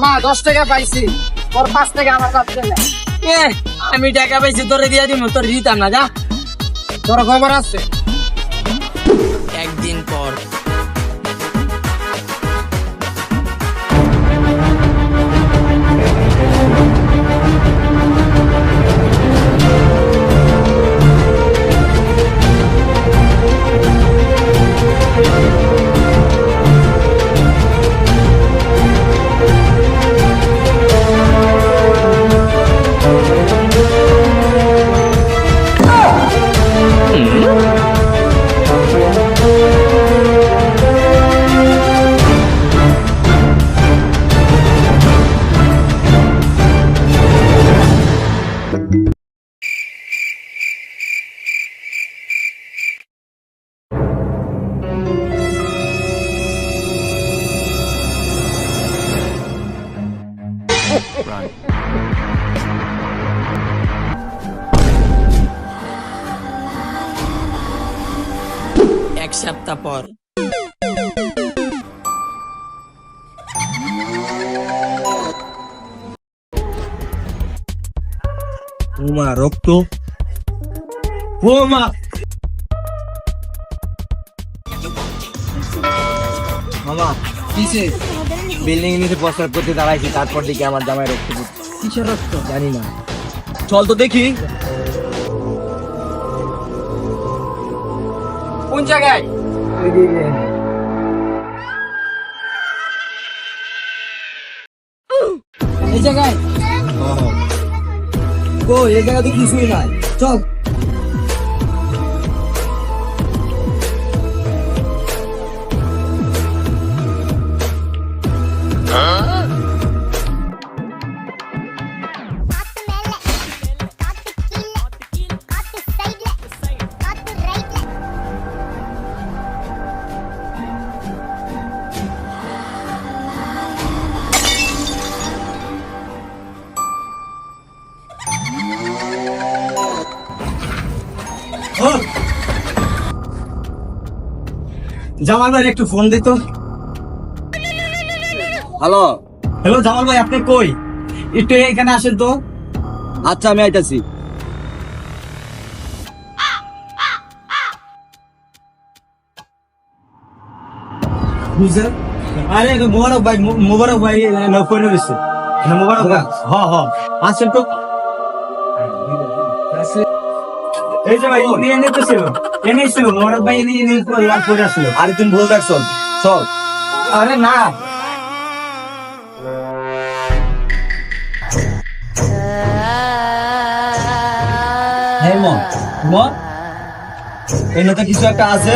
মামা 10 টাকা পাইছি, ওর 5 টাকা আমার কাছে না। আমি টাকা পাইছি তোরে দিয়া দিব, তোর দিতাম না, যা। তোর খবর আছে? একদিন পর এক সপ্তাহ পর ওমা রক্ত, ওমা মামা কিসে? বিল্ডিং নিচে প্রস্তাব করতে দাঁড়াইছি, তারপর দেখি আমার জামাই রক্ত পড়ছে। কিসের রক্ত? জানি না, চল তো দেখি। কোন জায়গায়? এই জায়গায়? ও এই জায়গা তো কিছুই নাই, চল। জামাল ভাই একটু ফোন দিত। হ্যালো হ্যালো জামাল ভাই, আপনি কই? একটু এখানে আসেন তো। আচ্ছা আমি আইতাছি। বুঝছেন? আরে মোবারক ভাই, মোবারক ভাই ফোন হয়েছে না? মোবারক ভাই, হ আসেন তো। এই যে ভাই এনে তো ছিল, এনেই ছিল মোবারক ভাই, এনে করে আসছিল। আরে তুমি ভুল দেখছো, চল। আরে না, হ্যাঁ মন মন এনে তো কিছু একটা আছে।